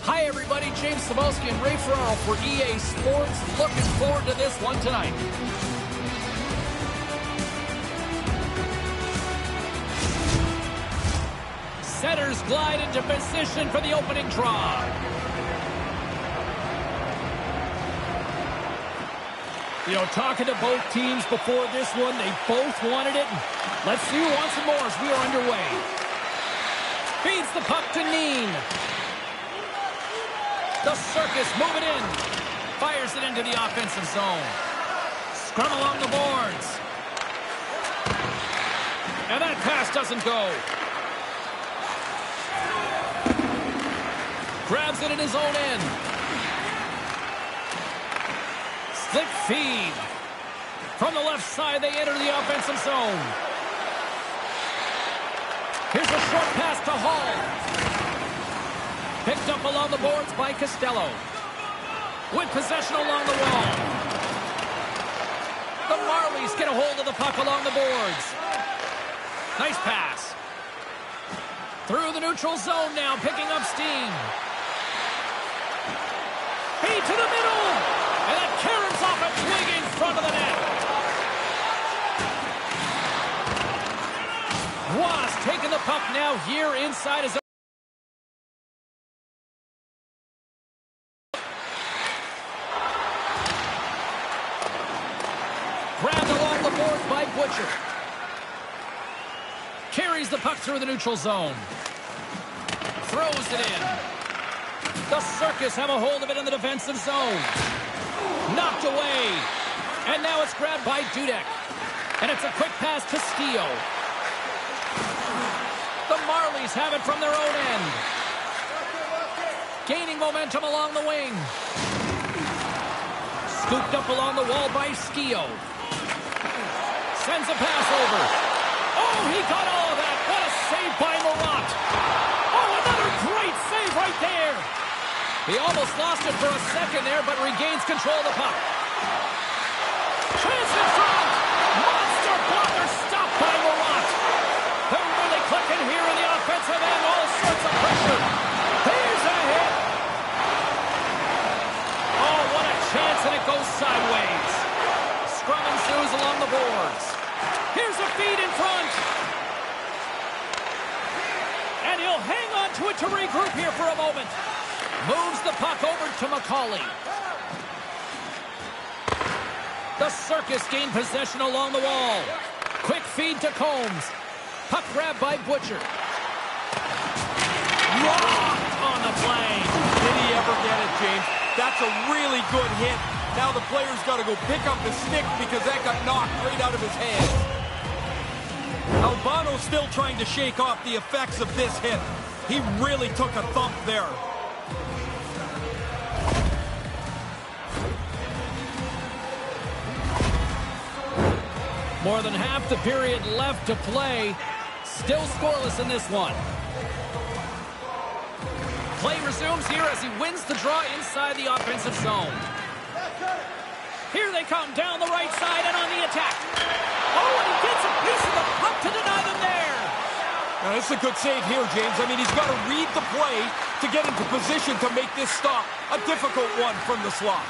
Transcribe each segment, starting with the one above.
Hi everybody, James Cebulski and Ray Ferraro for EA Sports. Looking forward to this one tonight. Setters glide into position for the opening draw. You know, talking to both teams before this one, they both wanted it. Let's see who wants it more as we are underway. Feeds the puck to Neen. The circus moving in. Fires it into the offensive zone. Scrum along the boards. And that pass doesn't go. Grabs it in his own end. Slick feed. From the left side, they enter the offensive zone. Here's a short pass to Hall. Picked up along the boards by Costello. With possession along the wall. The Marlies get a hold of the puck along the boards. Nice pass. Through the neutral zone now, picking up steam. Feed to the middle. And that caroms off a twig in front of the net. Was taking the puck now here inside his own. Grabbed along the boards by Butcher. Carries the puck through the neutral zone. Throws it in. The Circus have a hold of it in the defensive zone. Knocked away. And now it's grabbed by Dudek. And it's a quick pass to Skio. The Marlies have it from their own end. Gaining momentum along the wing. Scooped up along the wall by Skio. Sends a pass over. Oh, he got all of that. What a save by Marat. Oh, another great save right there. He almost lost it for a second there, but regains control of the puck. Chance in front. Monster blocker stopped by Marat. They're really clicking here in the offensive end. All sorts of pressure. Here's a hit. Oh, what a chance, and it goes sideways. Scrum ensues along the boards. Here's a feed in front. And he'll hang on to it to regroup here for a moment. Moves the puck over to McCauley. The Circus gain possession along the wall. Quick feed to Combs. Puck grab by Butcher. Rocked on the play. Did he ever get it, James? That's a really good hit. Now the player's got to go pick up the stick because that got knocked right out of his hands. Albano's still trying to shake off the effects of this hit. He really took a thump there. More than half the period left to play. Still scoreless in this one. Play resumes here as he wins the draw inside the offensive zone. Here they come down the right side and on the attack. Oh, and he gets a piece of the puck to deny them there. Now, this is a good save here, James. I mean, he's got to read the play to get into position to make this stop. A difficult one from the slot.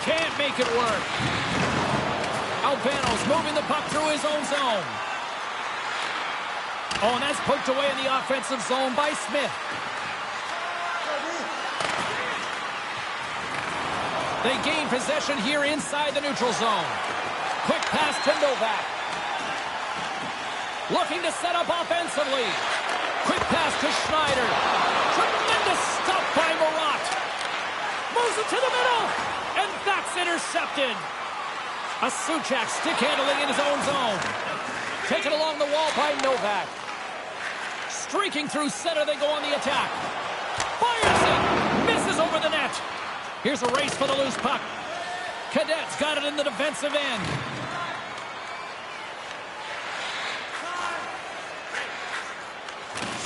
Can't make it work. Albano's moving the puck through his own zone. Oh, and that's poked away in the offensive zone by Smith. They gain possession here inside the neutral zone. Quick pass to Novak. Looking to set up offensively. Quick pass to Schneider. Tremendous stop by Murat. Moves it to the middle. And that's intercepted. A Suchak stick handling in his own zone. Taken along the wall by Novak. Streaking through center, they go on the attack. Fires it. Misses over the net. Here's a race for the loose puck. Cadet's got it in the defensive end.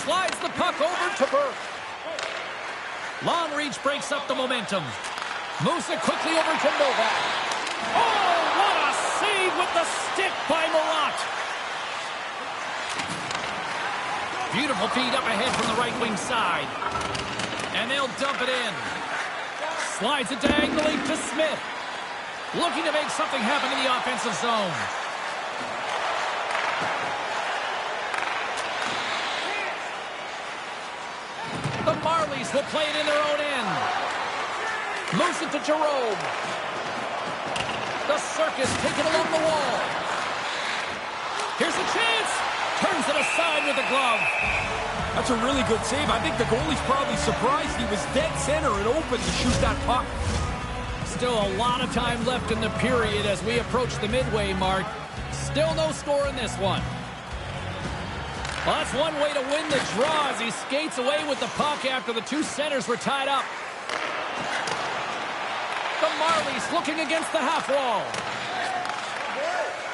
Slides the puck over to Burke. Long reach breaks up the momentum. Moves it quickly over to Novak. Oh, what a save with the stick by Murat. Beautiful feed up ahead from the right wing side. And they'll dump it in. Slides it diagonally to Smith. Looking to make something happen in the offensive zone. The Marlies will play it in their own end. Moves it to Jerome. The Circus taken along the wall. Here's a chance. Turns it aside with the glove. That's a really good save. I think the goalie's probably surprised he was dead center and open to shoot that puck. Still a lot of time left in the period as we approach the midway mark. Still no score in this one. Well, that's one way to win the draw as he skates away with the puck after the two centers were tied up. The Marlies looking against the half wall.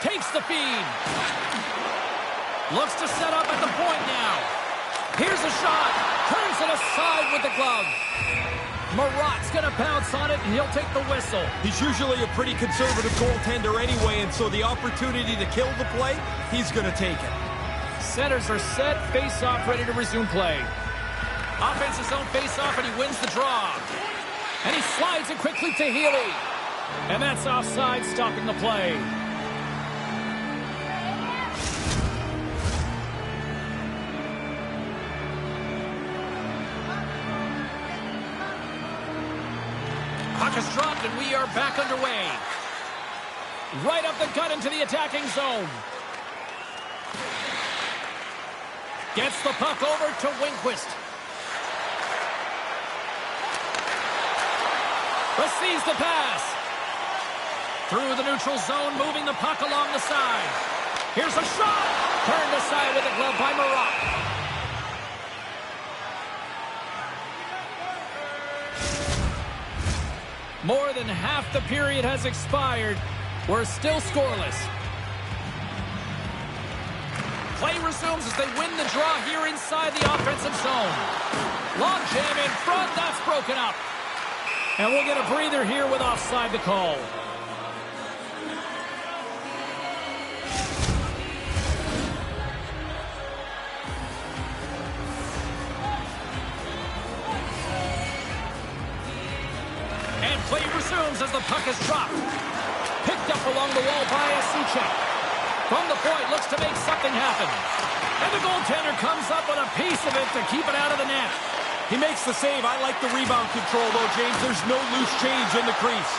Takes the feed. Looks to set up at the point now. Here's a shot. Turns it aside with the glove. Murat's going to bounce on it, and he'll take the whistle. He's usually a pretty conservative goaltender anyway, and so the opportunity to kill the play, he's going to take it. Centers are set. Face-off ready to resume play. Offensive zone face-off, and he wins the draw. And he slides it quickly to Healy. And that's offside, stopping the play. Puck is dropped, and we are back underway. Right up the gut into the attacking zone. Gets the puck over to Winquist. Receives the pass. Through the neutral zone, moving the puck along the side. Here's a shot. Turned aside with a glove by Murat. More than half the period has expired. We're still scoreless. Play resumes as they win the draw here inside the offensive zone. Long jam in front. That's broken up. And we'll get a breather here with offside the call. And play resumes as the puck is dropped. Picked up along the wall by Suchak. From the point, looks to make something happen. And the goaltender comes up with a piece of it to keep it out of the net. He makes the save. I like the rebound control, though, James. There's no loose change in the crease.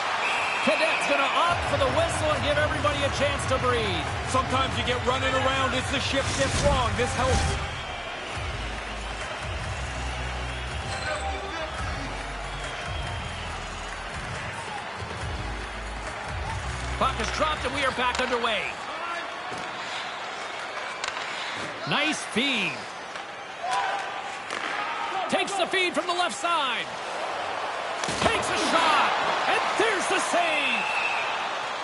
Cadet's going to opt for the whistle and give everybody a chance to breathe. Sometimes you get running around as the shift gets long. This helps. Puck is dropped, and we are back underway. Nice feed. Takes the feed from the left side. Takes a shot. And there's the save.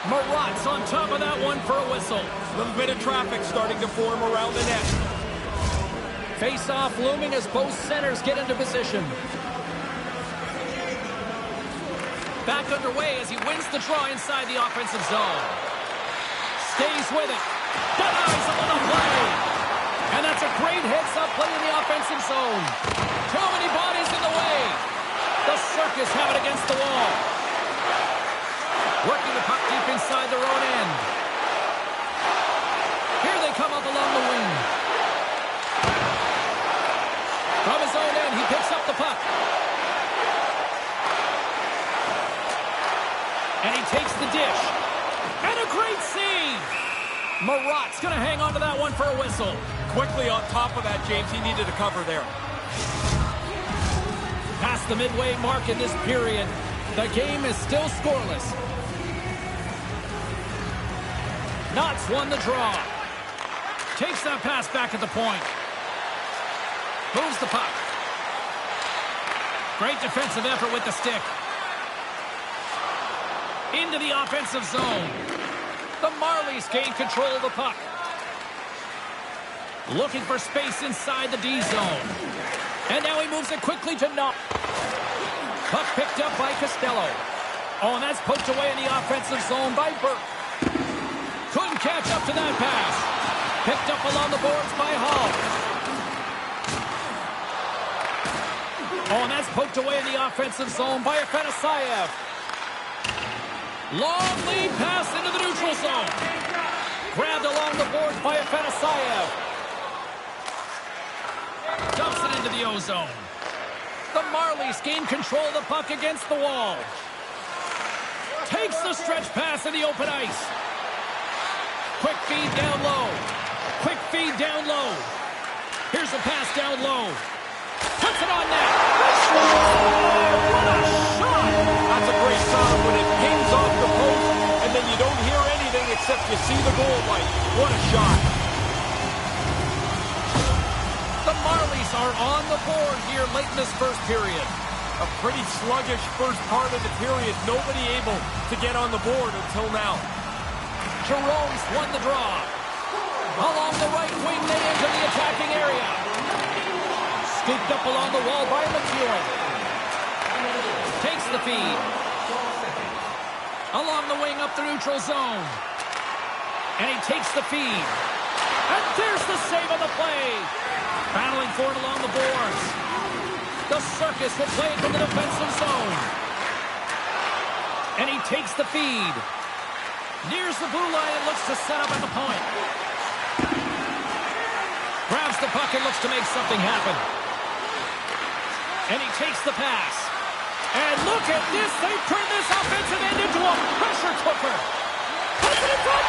Murat's on top of that one for a whistle. A little bit of traffic starting to form around the net. Face-off looming as both centers get into position. Back underway as he wins the draw inside the offensive zone. Stays with it. Denies him on the play. And that's a great heads-up play in the offensive zone. Too many bodies in the way. The Circus have it against the wall. Working the puck deep inside their own end. Here they come up along the wing. From his own end, he picks up the puck. takes the dish. And a great save. Marat's going to hang on to that one for a whistle. Quickly on top of that, James. He needed a cover there. Past the midway mark in this period, the game is still scoreless. Knott's won the draw. Takes that pass back at the point. Moves the puck. Great defensive effort with the stick. Into the offensive zone. The Marlies gain control of the puck. Looking for space inside the D zone. And now he moves it quickly to Knott. Puck picked up by Costello. Oh, and that's poked away in the offensive zone by Burke. Couldn't catch up to that pass. Picked up along the boards by Hall. Oh, and that's poked away in the offensive zone by Afanasayev. Long lead pass into the neutral zone. Grabbed along the boards by Afanasayev. Dumps it into the O-zone. The Marlies gain control of the puck against the wall. Takes the stretch pass in the open ice. Quick feed down low. Quick feed down low. Here's a pass down low. Puts it on net. What a shot! That's a great sound when it pings off the post, and then you don't hear anything except you see the goal light. What a shot. The Marlies are on the board here late in this first period. A pretty sluggish first part of the period. Nobody able to get on the board until now. Jerome's won the draw. Along the right wing, they enter the attacking area. Scooped up along the wall by McEwen. Takes the feed. Along the wing up the neutral zone. And he takes the feed. And there's the save on the play. Battling for it along the boards. The circus will play it from the defensive zone. And he takes the feed. Nears the blue line and looks to set up at the point. Grabs the puck and looks to make something happen. And he takes the pass. And look at this. They've turned this offensive end into a pressure cooker. Puts it in front.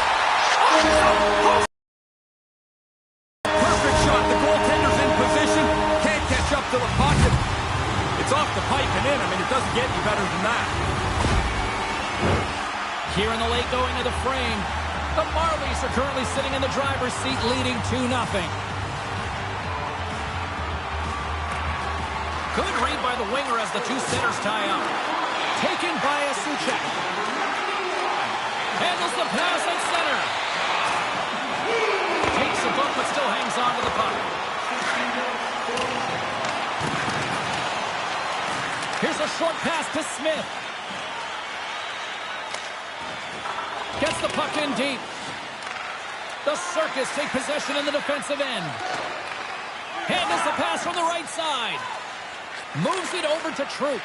Oh, perfect shot. The goaltender's in position. Can't catch up to the pocket. It's off the pipe and in. I mean, it doesn't get any better than that. Here in the late going of the frame, the Marlies are currently sitting in the driver's seat leading 2-0. Good read by the winger as the two centers tie up. Taken by a Suchek. Handles the pass at center. Takes a bump but still hangs on to the puck. Here's a short pass to Smith. Gets the puck in deep. The Circus take possession in the defensive end. Handles the pass from the right side. Moves it over to Troop.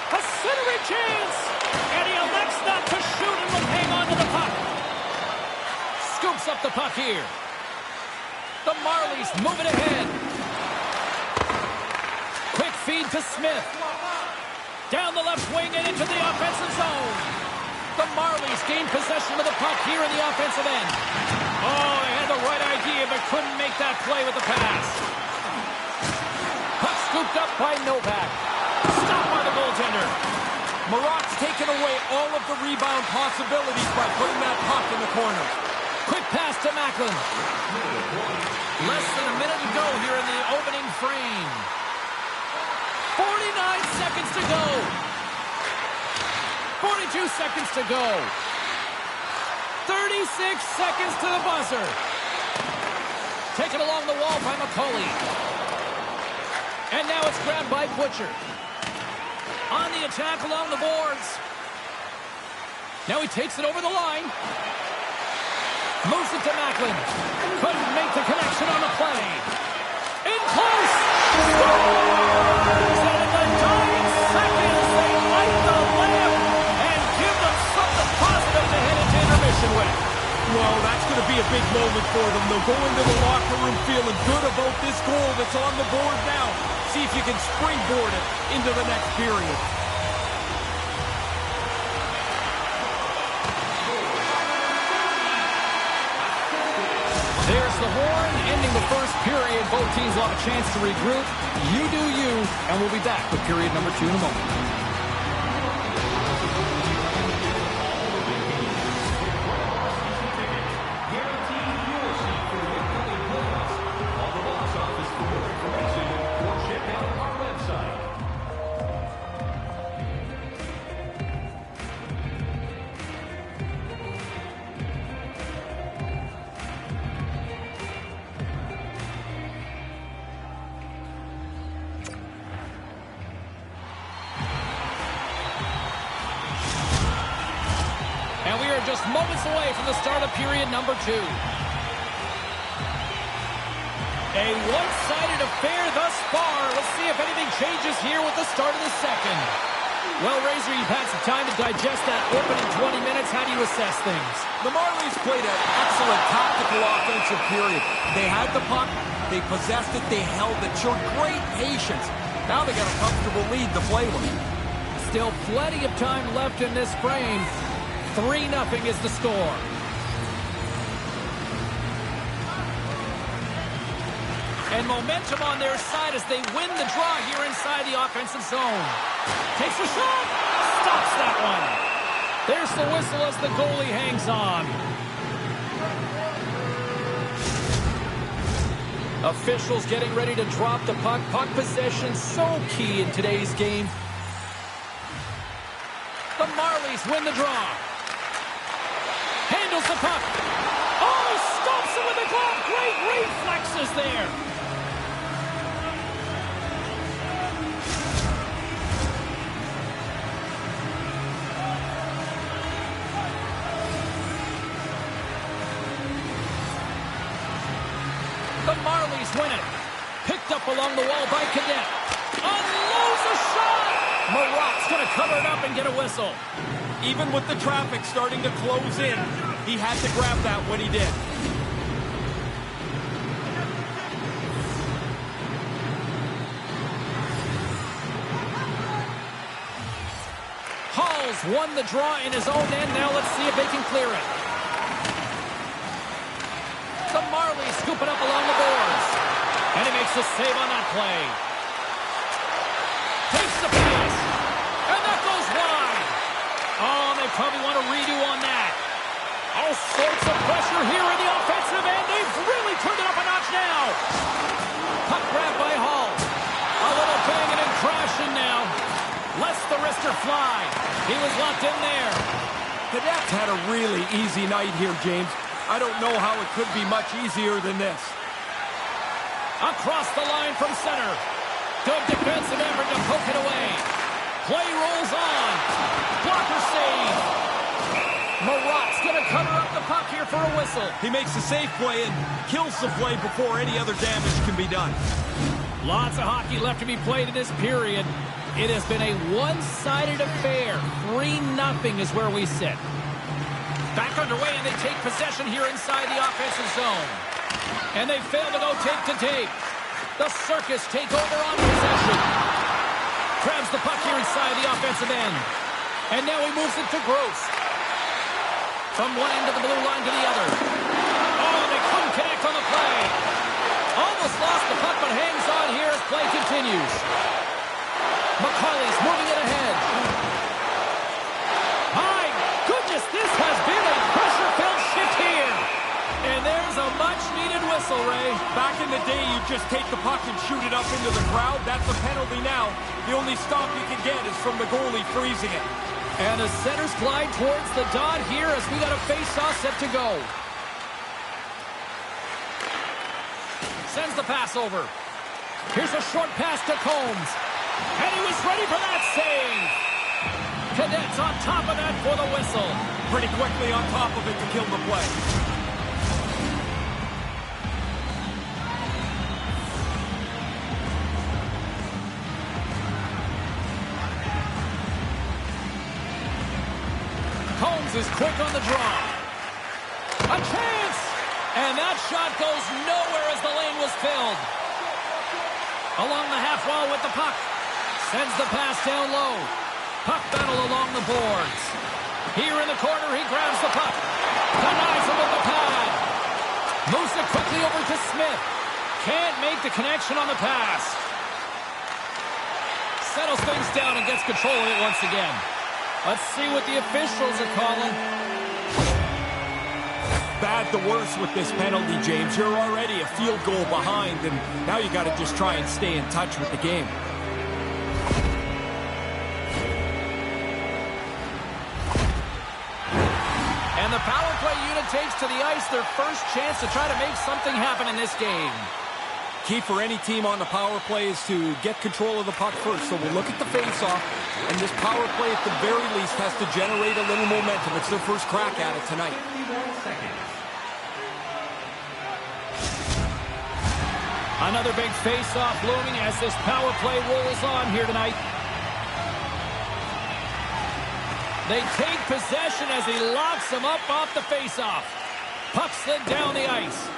A centering chance! And he elects not to shoot and will hang on to the puck. Scoops up the puck here. The Marlies move it ahead. Quick feed to Smith. Down the left wing and into the offensive zone. The Marlies gain possession of the puck here in the offensive end. Oh, they had the right idea, but couldn't make that play with the pass. Puck scooped up by Novak. Stopped by the goaltender. Marat's taken away all of the rebound possibilities by putting that puck in the corner. Quick pass to Macklin. Less than a minute to go here in the opening frame. 49 seconds to go. 42 seconds to go. 36 seconds to the buzzer. Taken along the wall by McCauley. And now it's grabbed by Butcher. On the attack along the boards. Now he takes it over the line. Moves it to Macklin. Couldn't make the connection on the play. In close. Scores! And in the dying seconds, they light the lamp and give them something positive to head into intermission with. Well, that's going to be a big moment for them. They'll go into the locker room feeling good about this goal that's on the board now. See if you can springboard it into the next period. ending the first period. Both teams will have a chance to regroup. You do you, and we'll be back with period number 2 in a moment. Just moments away from the start of period number 2. A one-sided affair thus far. Let's see if anything changes here with the start of the second. Well, Razor, you've had some time to digest that opening 20 minutes. How do you assess things? The Marlies played an excellent tactical offensive period. They had the puck, they possessed it, they held it, showed great patience. Now they got a comfortable lead to play with. Still plenty of time left in this frame. 3-0 is the score. And momentum on their side as they win the draw here inside the offensive zone. Takes a shot. Stops that one. There's the whistle as the goalie hangs on. Officials getting ready to drop the puck. Puck possession so key in today's game. The Marlies win the draw. Handles the puck. Oh, stops it with the glove. Great reflexes there. The Marlies win it. Picked up along the wall by Cadet. Unloads a shot. Marat's going to cover it up and get a whistle. Even with the traffic starting to close in, he had to grab that when he did. Hall's won the draw in his own end. Now let's see if they can clear it. The Marlies scoop it up along the boards. And he makes the save on that play. Takes the pass. And that goes wide. Oh, they probably want a redo on that. All sorts of pressure here in the offensive end. They've really turned it up a notch now. Puck grab by Hall. A little banging and crashing now. Lets the wrister fly. He was locked in there. Cadets had a really easy night here, James. I don't know how it could be much easier than this. Across the line from center. Good defensive effort to poke it away. Play rolls on. Blocker save. Marat's going to cover up the puck here for a whistle. He makes a safe play and kills the play before any other damage can be done. Lots of hockey left to be played in this period. It has been a one-sided affair. 3-0 is where we sit. Back underway, and they take possession here inside the offensive zone. And they fail to go tape to tape. The Circus take over on possession. Grabs the puck here inside the offensive end. And now he moves it to Gross. From one end of the blue line to the other. Oh, they couldn't connect on the play. Almost lost the puck, but hangs on here as play continues. McCauley's moving it ahead. My goodness, this has been a pressure-filled shift here. And there's a much-needed whistle, Ray. Back in the day, you just take the puck and shoot it up into the crowd. That's a penalty now. The only stop you can get is from the goalie freezing it. And the centers glide towards the dot here as we got a face-off set to go. Sends the pass over. Here's a short pass to Combs. And he was ready for that save. Cadets on top of that for the whistle. Pretty quickly on top of it to kill the play. Combs is quick on the draw. A chance! And that shot goes nowhere as the lane was filled. Along the half wall with the puck. Sends the pass down low. Puck battle along the boards. Here in the corner, he grabs the puck. Denies him with the pad. Moves it quickly over to Smith. Can't make the connection on the pass. Settles things down and gets control of it once again. Let's see what the officials are calling. Bad to worse with this penalty, James. You're already a field goal behind, and now you got to just try and stay in touch with the game. And the power play unit takes to the ice their first chance to try to make something happen in this game. Key for any team on the power play is to get control of the puck first. So we'll look at the face-off, and this power play at the very least has to generate a little momentum. It's their first crack at it tonight. Another big face-off looming as this power play rolls on here tonight. They take possession as he locks him up off the face-off. Puck slid down the ice.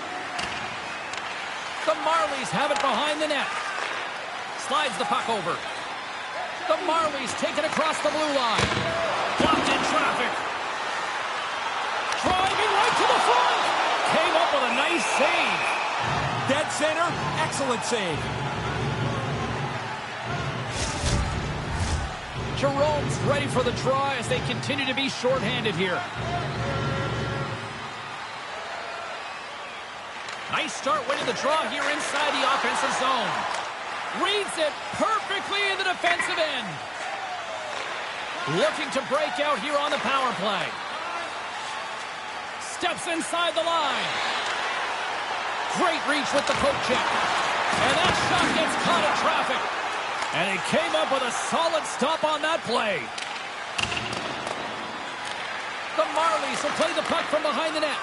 The Marlies have it behind the net. Slides the puck over. The Marlies take it across the blue line. Blocked in traffic. Driving right to the front. Came up with a nice save. Dead center, excellent save. Jerome's ready for the draw as they continue to be shorthanded here. Nice start winning the draw here inside the offensive zone. Reads it perfectly in the defensive end. Looking to break out here on the power play. Steps inside the line. Great reach with the poke check. And that shot gets caught in traffic. And he came up with a solid stop on that play. The Marlies will play the puck from behind the net.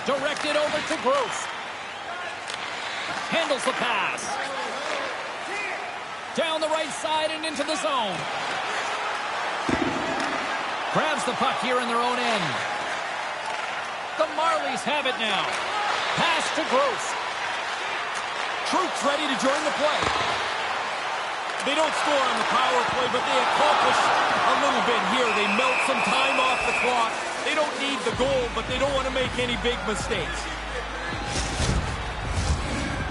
Directed over to Gross. Handles the pass. Down the right side and into the zone. Grabs the puck here in their own end. The Marlies have it now. Pass to Gross. Troops ready to join the play. They don't score on the power play, but they accomplish a little bit here. They melt some time off the clock. They don't need the goal, but they don't want to make any big mistakes.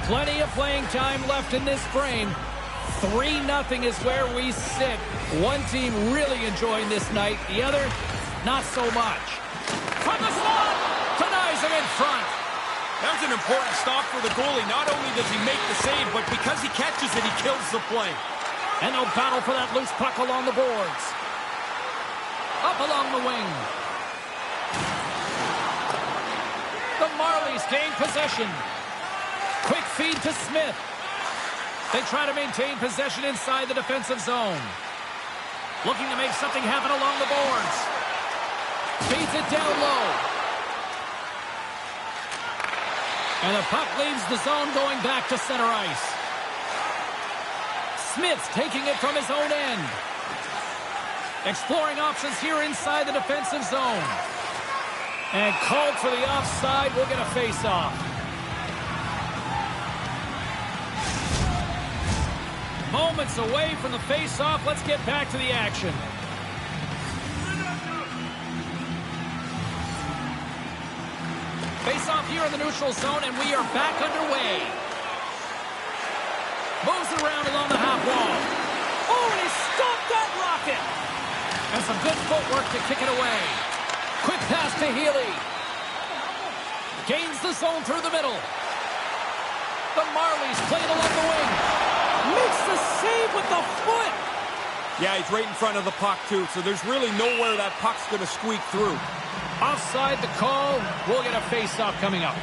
Plenty of playing time left in this frame. 3-0 is where we sit. One team really enjoying this night. The other, not so much. From the slot, denies him in front. That's an important stop for the goalie. Not only does he make the save, but because he catches it, he kills the play. And they'll battle for that loose puck along the boards. Up along the wing. The Marlies gain possession. Quick feed to Smith. They try to maintain possession inside the defensive zone. Looking to make something happen along the boards. Feeds it down low. And the puck leaves the zone going back to center ice. Smith's taking it from his own end. Exploring options here inside the defensive zone. And called for the offside. We'll get a face-off. Moments away from the face-off. Let's get back to the action. Face-off here in the neutral zone, and we are back underway. Moves it around along the half wall. Oh, and he stopped that rocket. And some good footwork to kick it away. Quick pass to Healy. Gains the zone through the middle. The Marlies play it along the wing. Makes the save with the foot. Yeah, he's right in front of the puck, too, so there's really nowhere that puck's going to squeak through. Offside the call. We'll get a face-off coming up.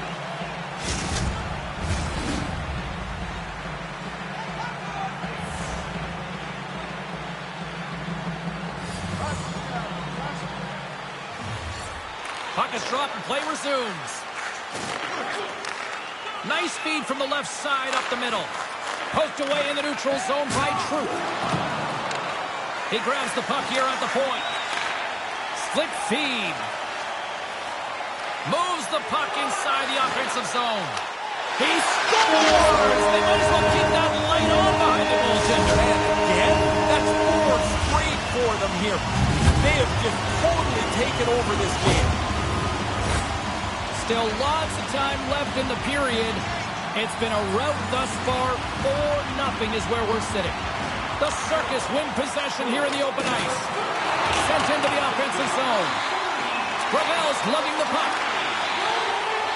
Puck is dropped and play resumes. Nice feed from the left side up the middle. Poked away in the neutral zone by Troop. He grabs the puck here at the point. Split feed. Moves the puck inside the offensive zone. He scores! They might as well keep that light on behind the goaltender. And again, that's 4 straight for them here. They have just totally taken over this game. Still lots of time left in the period. It's been a rout thus far. 4-0 is where we're sitting. The Circus win possession here in the open ice. Sent into the offensive zone. Gravel's lugging the puck.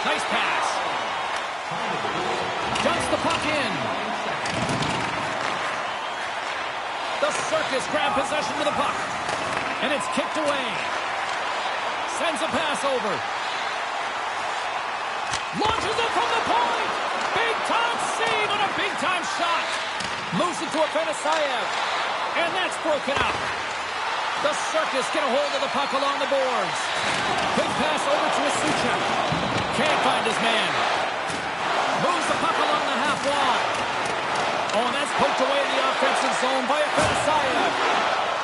Nice pass. Dumps the puck in. The Circus grab possession with the puck. And it's kicked away. Sends a pass over. Launches it from the point. Big-time save and a big-time shot. Moves it to Afanasayev. And that's broken up. The Circus get a hold of the puck along the boards. Quick pass over to Asuchek. Can't find his man. Moves the puck along the half wall. Oh, and that's poked away in the offensive zone by Afanasayev.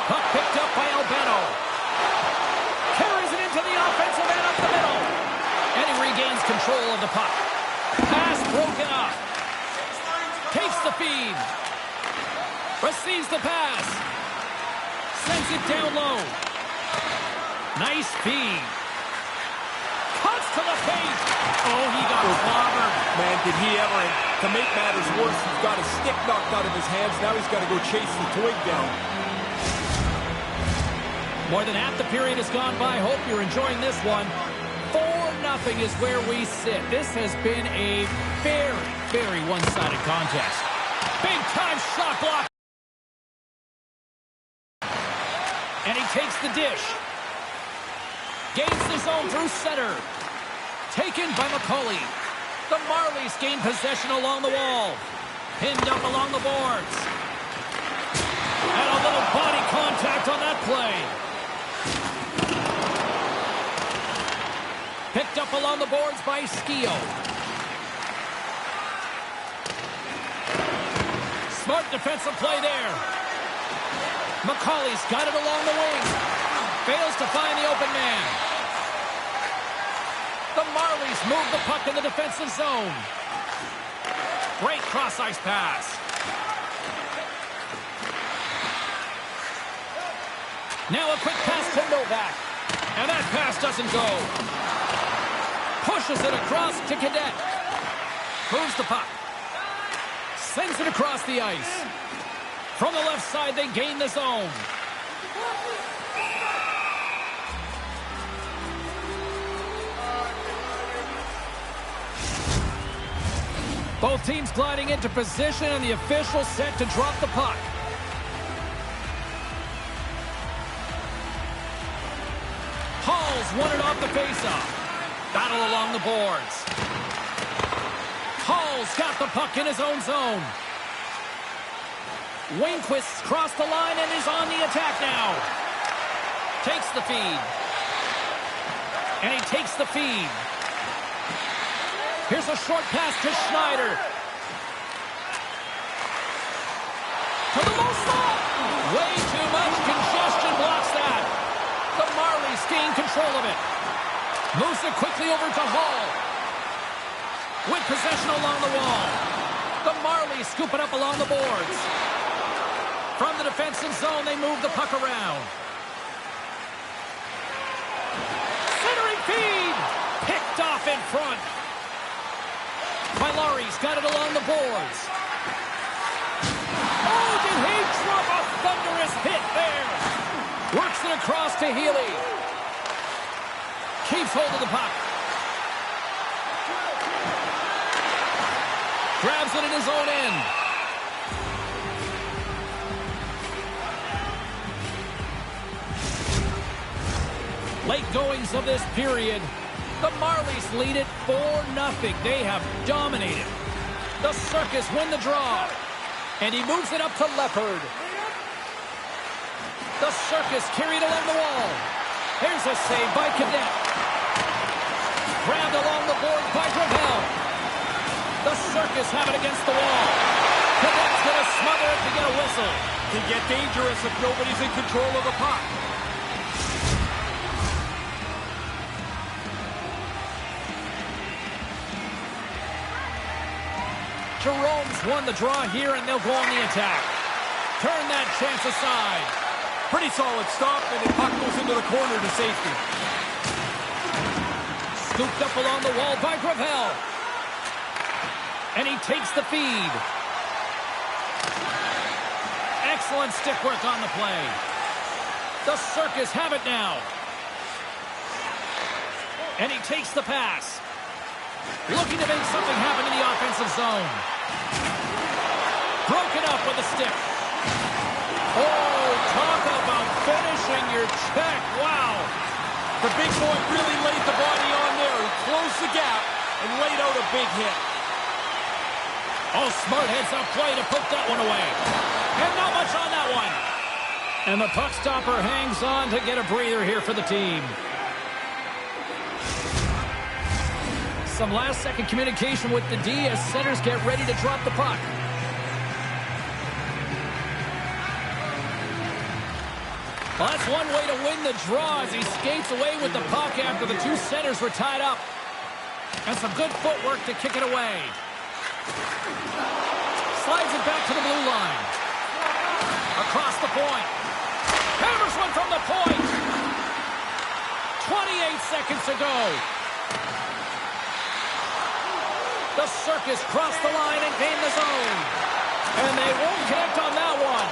Puck picked up by Albano. Carries it into the offensive end up the middle. And he regains control of the puck. Pass broken up. Takes the feed. Receives the pass. Sends it down low. Nice feed. Cuts to the face. Oh, he got clobbered. Man, did he ever. And to make matters worse, he's got a stick knocked out of his hands. Now he's got to go chase the twig down. More than half the period has gone by. Hope you're enjoying this one. 4-0 is where we sit. This has been a very, very one-sided contest. Big-time shot block. And he takes the dish. Gains the zone through center. Taken by McCauley. The Marlies gain possession along the wall. Pinned up along the boards. And a little body contact on that play. Picked up along the boards by Skio. Smart defensive play there. McCauley's got it along the wing. Fails to find the open man. The Marlies move the puck in the defensive zone. Great cross-ice pass. Now a quick pass to Novak. And that pass doesn't go. Pushes it across to Cadet. Moves the puck. Sends it across the ice. From the left side, they gain the zone. Both teams gliding into position, and the official set to drop the puck. Hall's won it off the faceoff. Battle along the boards. Hall's got the puck in his own zone. Winquist's crossed the line and is on the attack now. Takes the feed. And he takes the feed. Here's a short pass to Schneider. To the low slot. Way too much congestion blocks that. The Marlies gain control of it. Moves it quickly over to Hall. With possession along the wall. The Marlies scoop it up along the boards. From the defensive zone, they move the puck around. Centering feed. Picked off in front. Pilari's got it along the boards. Oh, did he drop a thunderous hit there? Works it across to Healy. Keeps hold of the puck. Grabs it in his own end. Late goings of this period. The Marlies lead it 4-0. They have dominated. The Circus win the draw. And he moves it up to Leopard. The Circus carried along the wall. Here's a save by Cadet. Grabbed along the board by Gravel. The Circus have it against the wall. Cadet's going to smother it to get a whistle. Can get dangerous if nobody's in control of the puck. Jerome's won the draw here, and they'll go on the attack. Turn that chance aside. Pretty solid stop, and the puck goes into the corner to safety. Scooped up along the wall by Gravel. And he takes the feed. Excellent stick work on the play. The Circus have it now. And he takes the pass. Looking to make something happen in the offensive zone. Broken up with a stick. Oh, talk about finishing your check. Wow. The big boy really laid the body on there. He closed the gap and laid out a big hit. Oh, smart heads-up play to put that one away. And not much on that one. And the puck stopper hangs on to get a breather here for the team. Some last-second communication with the D as centers get ready to drop the puck. Well, that's one way to win the draw as he skates away with the puck after the two centers were tied up. And some good footwork to kick it away. Slides it back to the blue line. Across the point. Hammers one from the point. 28 seconds to go. The Circus crossed the line and gained the zone. And they won't connect on that one.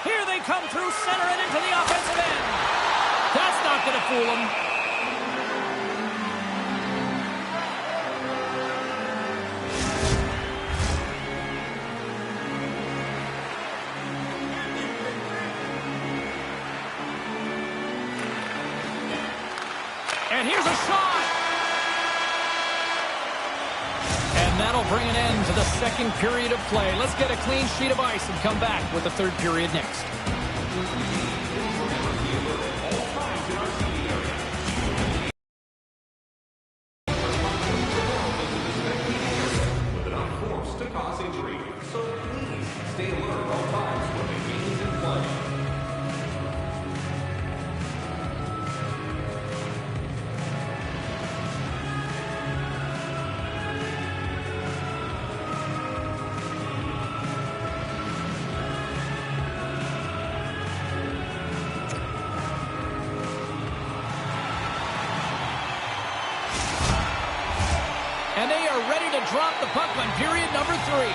Here they come through center and into the offensive end. That's not going to fool them. And here's a shot. And that'll bring an end to the second period of play. Let's get a clean sheet of ice and come back with the third period next. And they are ready to drop the puck on period number 3.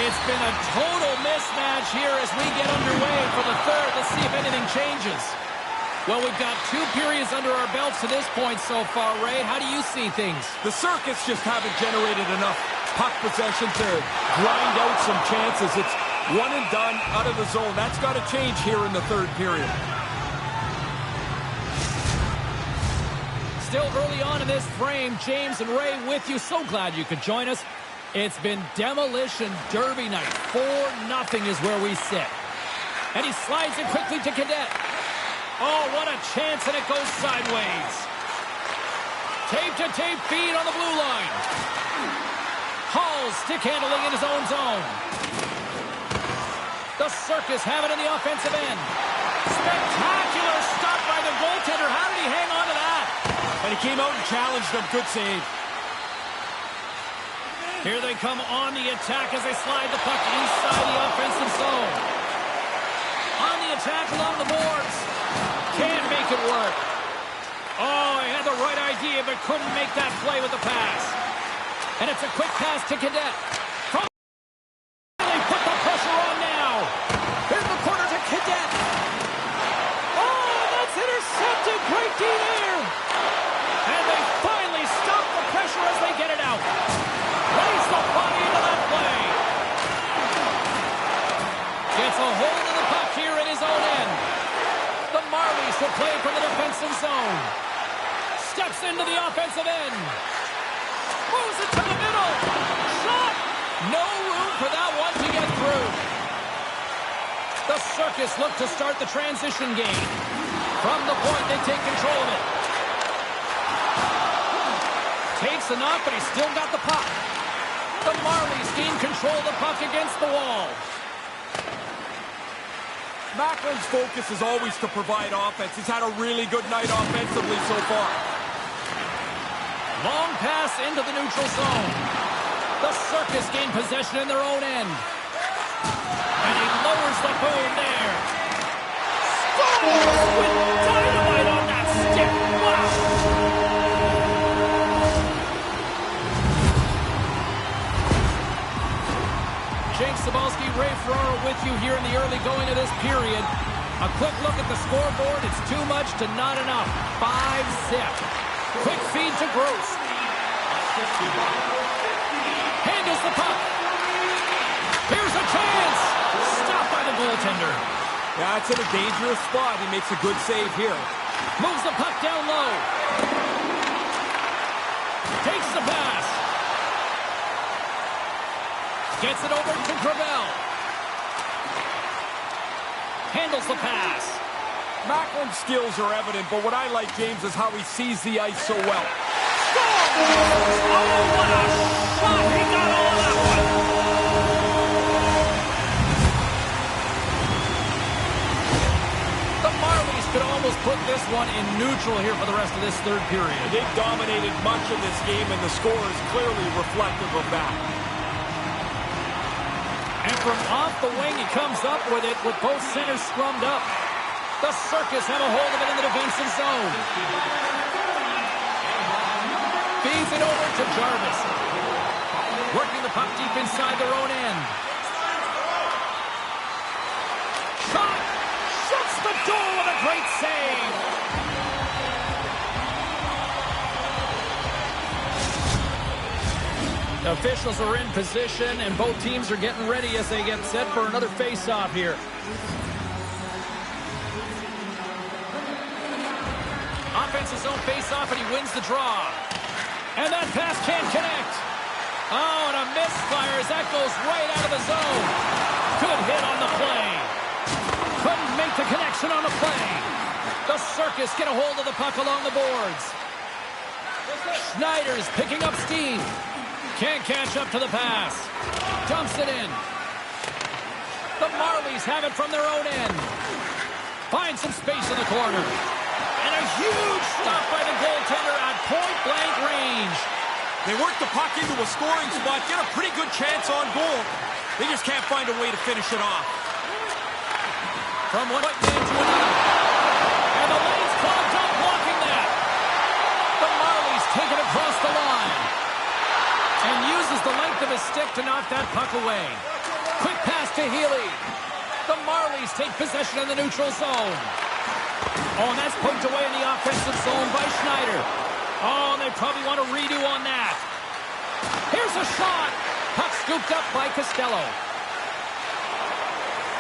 It's been a total mismatch here as we get underway for the third. Let's see if anything changes. Well, we've got 2 periods under our belts to this point so far, Ray. How do you see things? The Circus just haven't generated enough puck possession to grind out some chances. It's one and done out of the zone. That's got to change here in the third period. Still early on in this frame, James and Ray with you. So glad you could join us. It's been demolition derby night. 4-0 is where we sit. And he slides it quickly to Cadet. Oh, what a chance, and it goes sideways. Tape-to-tape feed on the blue line. Hall's stick handling in his own zone. The Circus have it in the offensive end. Spectacular stop by the goaltender. How did he hang on to that? And he came out and challenged them. Good save. Here they come on the attack as they slide the puck inside the offensive zone. On the attack along the boards. Can't make it work. Oh, he had the right idea, but couldn't make that play with the pass. And it's a quick pass to Cadet. They put the pressure on now. Here's the corner to Cadet. Oh, that's intercepted. Great D there. And they finally stop the pressure as they get it out. Lays the body into that play. Gets a hold of the puck here in his own end. The Marlies will play from the defensive zone. Steps into the offensive end. Moves it to the middle. Shot. No room for that one to get through. The Circus look to start the transition game. From the point, they take control of it. Takes a knock, but he's still got the puck. The Marlies gain control of the puck against the wall. Macklin's focus is always to provide offense. He's had a really good night offensively so far. Long pass into the neutral zone. The Circus gain possession in their own end. And he lowers the boom there. Scores with dynamite on that stick. Wow. Jake Cebulski, Ray Ferraro with you here in the early going of this period. A quick look at the scoreboard. It's too much to not enough. 5-zip. Quick feed to Gross. Handles the puck. Here's a chance. Stopped by the goaltender. That's in a dangerous spot. He makes a good save here. Moves the puck down low. Takes the pass. Gets it over to Gravel. Handles the pass. Macklin's skills are evident, but what I like, James, is how he sees the ice so well. Scores! Oh, what a shot! He got all of that one. The Marlies could almost put this one in neutral here for the rest of this third period. They've dominated much of this game, and the score is clearly reflective of that. And from off the wing, he comes up with it with both centers scrummed up. The Circus have a hold of it in the defensive zone. Feeds it over to Jarvis. Working the puck deep inside their own end. Shot! Shuts the door with a great save. The officials are in position, and both teams are getting ready as they get set for another face-off here. Offensive zone face-off, and he wins the draw. And that pass can't connect. Oh, and a misfire as that goes right out of the zone. Good hit on the play. Couldn't make the connection on the play. The Circus get a hold of the puck along the boards. Schneider's picking up steam. Can't catch up to the pass. Dumps it in. The Marlies have it from their own end. Find some space in the corner. And a huge stop by the goaltender at point-blank range. They work the puck into a scoring spot, get a pretty good chance on goal. They just can't find a way to finish it off. From one man to another. And the lane's clogged up blocking that. The Marlies take it across the line. And uses the length of his stick to knock that puck away. Quick pass to Healy. The Marlies take possession in the neutral zone. Oh, and that's poked away in the offensive zone by Schneider. Oh, and they probably want a redo on that. Here's a shot. Puck scooped up by Costello.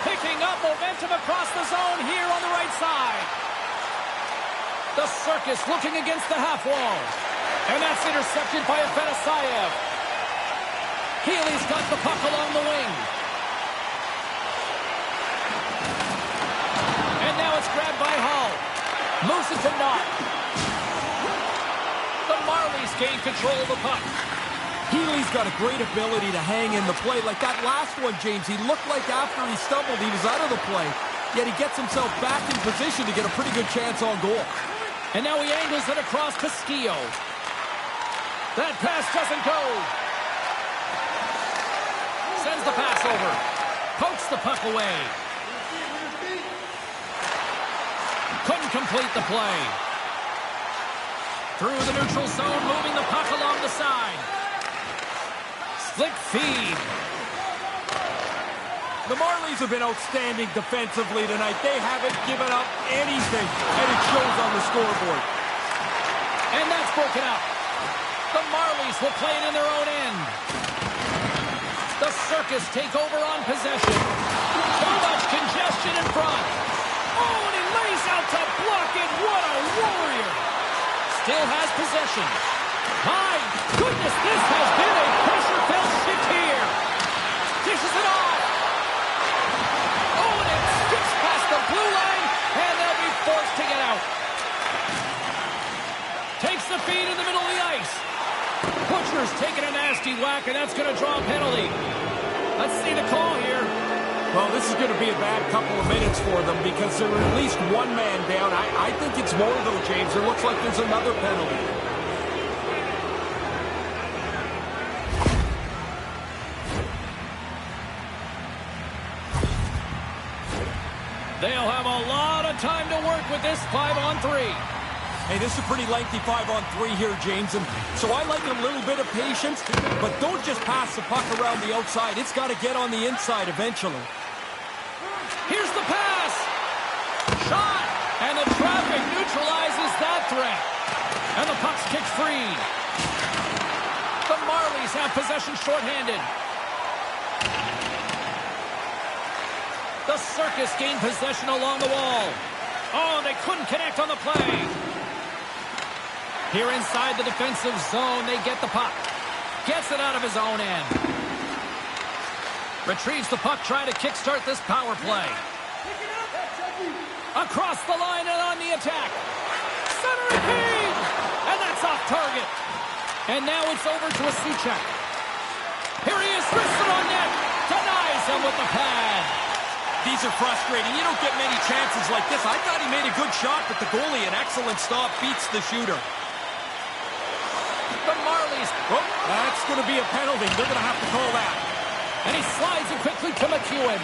Picking up momentum across the zone here on the right side. The Circus looking against the half wall. And that's intercepted by Afetasayev. Healy's got the puck along the wing. And now it's grabbed by Hull. Moves it to Knott. The Marlies gain control of the puck. Healy's got a great ability to hang in the play. Like that last one, James, he looked like after he stumbled, he was out of the play. Yet he gets himself back in position to get a pretty good chance on goal. And now he angles it across to Skio. That pass doesn't go. Sends the pass over. Pokes the puck away. Couldn't complete the play. Through the neutral zone, moving the puck along the side. Slick feed. The Marlies have been outstanding defensively tonight. They haven't given up anything, and it shows on the scoreboard. And that's broken up. The Marlies will play it in their own end. The Circus take over on possession. Too much congestion in front. Oh, and he lays out to block it. What a warrior. Still has possession. My goodness, this has been a pressure-filled shift here. Dishes it off. Oh, and it skips past the blue line, and they'll be forced to get out. Takes the feed in the middle of the ice. Butcher's taking a nasty whack, and that's going to draw a penalty. Let's see the call here. Well, this is going to be a bad couple of minutes for them because they're at least one man down. I think it's more, though, James. It looks like there's another penalty. They'll have a lot of time to work with this 5-on-3. Hey, this is a pretty lengthy 5-on-3 here, James, and so I like a little bit of patience, but don't just pass the puck around the outside. It's got to get on the inside eventually. Here's the pass. Shot. And the traffic neutralizes that threat. And the puck's kicked free. The Marlies have possession shorthanded. The Circus gained possession along the wall. Oh, they couldn't connect on the play. Here inside the defensive zone, they get the puck. Gets it out of his own end. Retrieves the puck, trying to kickstart this power play. Across the line and on the attack. Centering feed! And that's off target. And now it's over to a Suchek. Here he is, Tristan on net. Denies him with the pad. These are frustrating. You don't get many chances like this. I thought he made a good shot, but the goalie, an excellent stop, beats the shooter. The Marlies. Oh, that's going to be a penalty. They're going to have to call that. And he slides it quickly to McEwen.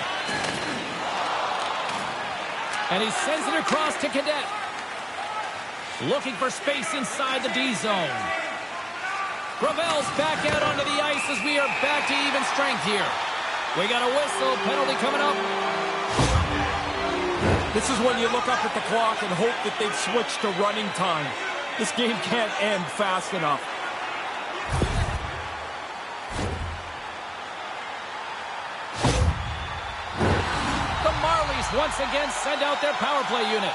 And he sends it across to Cadet. Looking for space inside the D zone. Gravel's back out onto the ice as we are back to even strength here. We got a whistle, penalty coming up. This is when you look up at the clock and hope that they've switched to running time. This game can't end fast enough. The Marlies once again send out their power play unit.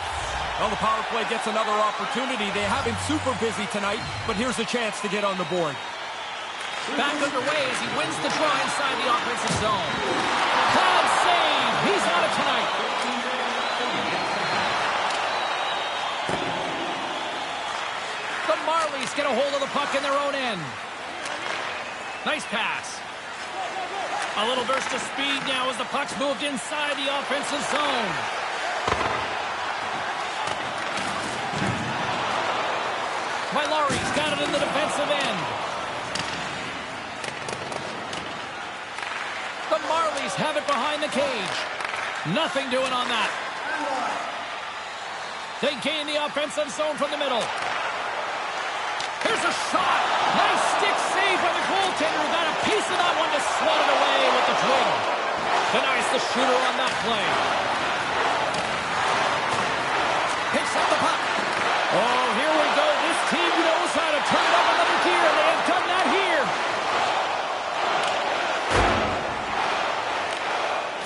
Well, the power play gets another opportunity. They have been super busy tonight, but here's a chance to get on the board. Back underway as he wins the draw inside the offensive zone. Cloud save. He's out of tonight. The Marlies get a hold of the puck in their own end. Nice pass. A little burst of speed now as the puck's moved inside the offensive zone. Milari's got it in the defensive end. The Marlies have it behind the cage. Nothing doing on that. They gain the offensive zone from the middle. Here's a shot. Nice stick save by the goaltender. Got a piece of that one to swat it away with the twig. Denies the shooter on that play. Picks up the puck. Oh, here we go. This team knows how to turn it up another gear. They have done that here.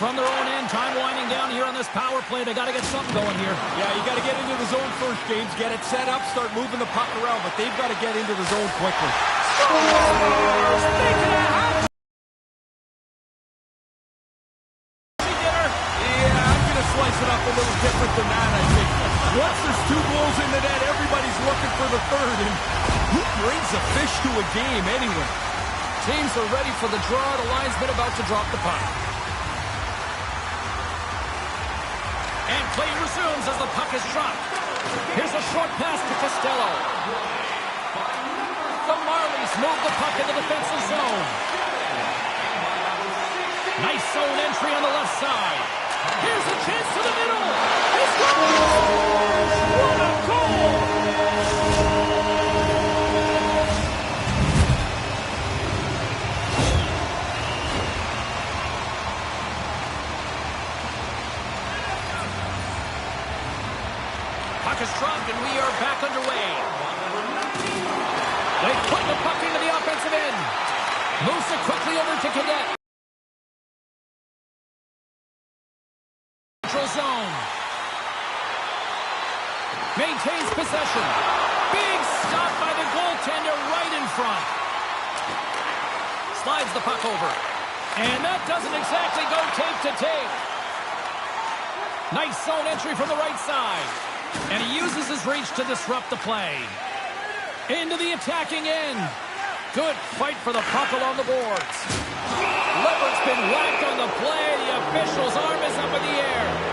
From their own end, time winding down here on this power play. They got to get something going here. Yeah, you got to get into the zone first, James. Get it set up, start moving the puck around, but they've got to get into the zone quickly. Yeah, I'm going to slice it up a little different than that, I think. Once there's 2 goals in the net, everybody's looking for the third, and who brings a fish to a game anyway? Teams are ready for the draw. The linesman about to drop the puck. And play resumes as the puck is dropped. Here's a short pass to Costello. The Marlies move the puck in the defensive zone. Nice zone entry on the left side. Here's a chance to the middle. He scores! What a goal! Puck is dropped and we are back underway. They put the puck into the offensive end. Moves it quickly over to Cadet. Zone. Maintains possession. Big stop by the goaltender right in front. Slides the puck over. And that doesn't exactly go tape to tape. Nice zone entry from the right side. And he uses his reach to disrupt the play. Into the attacking end. Good fight for the puck along the boards. Levert's been whacked on the play. The official's arm is up in the air.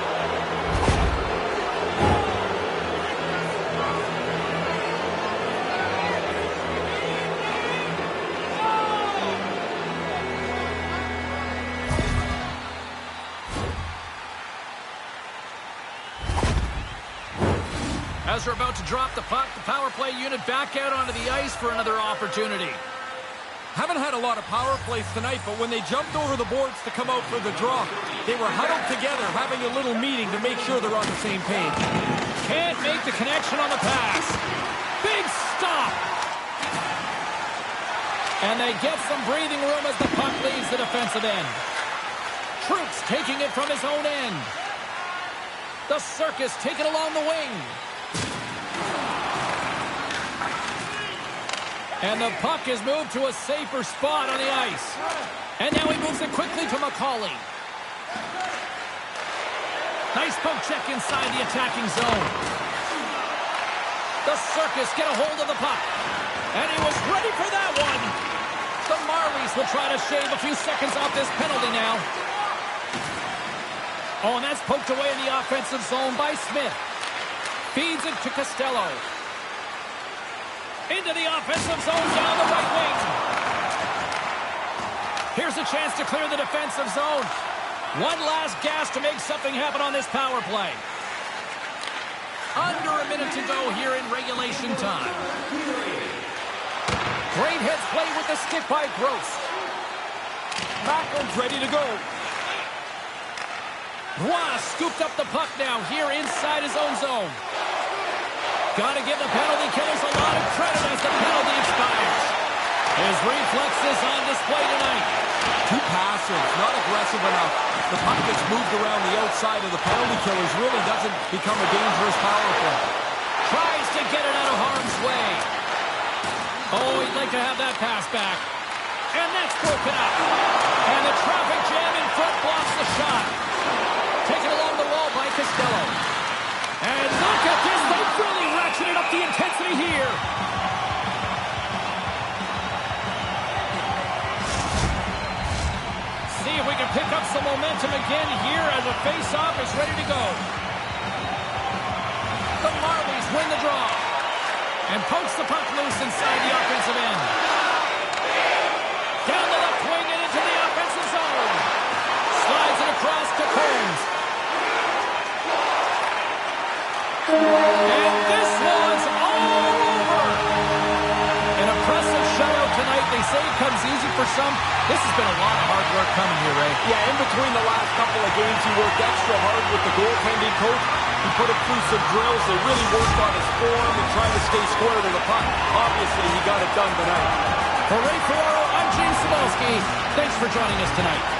as they're about to drop the puck. The power play unit back out onto the ice for another opportunity. Haven't had a lot of power plays tonight, but when they jumped over the boards to come out for the draw, they were huddled together, having a little meeting to make sure they're on the same page. Can't make the connection on the pass. Big stop. And they get some breathing room as the puck leaves the defensive end. Troops taking it from his own end. The circus taking along the wing. And the puck is moved to a safer spot on the ice. And now he moves it quickly to McCauley. Nice poke check inside the attacking zone. The circus get a hold of the puck. And he was ready for that one. The Marlies will try to shave a few seconds off this penalty now. Oh, and that's poked away in the offensive zone by Smith. Feeds it to Costello. Into the offensive zone down the right wing. Here's a chance to clear the defensive zone. One last gas to make something happen on this power play. Under a minute to go here in regulation time. Great heads play with the stick by Gross. Macklin's ready to go. Roy scooped up the puck now here inside his own zone. Got to give the penalty killers a lot of credit as the penalty expires. His reflexes on display tonight. Too passive, not aggressive enough. The puck gets moved around the outside of the penalty killers. Really doesn't become a dangerous power play. Tries to get it out of harm's way. Oh, he'd like to have that pass back. And that's broken up. And the traffic jam in front blocks the shot. Taken along the wall by Costello. And look at this. They've really ratcheted up the intensity here. See if we can pick up some momentum again here as a face-off is ready to go. The Marlies win the draw. And pokes the puck loose inside the offensive end. Down the left wing and into the offensive zone. Slides it across to Combs. And this one's all over. An impressive shutout tonight. They say it comes easy for some. This has been a lot of hard work coming here, Ray. Yeah, in between the last couple of games, he worked extra hard with the goaltending coach. He put him through some drills. They really worked on his form and trying to stay square to the puck. Obviously, he got it done tonight. For Ray Ferraro, I'm James Cybulski. Thanks for joining us tonight.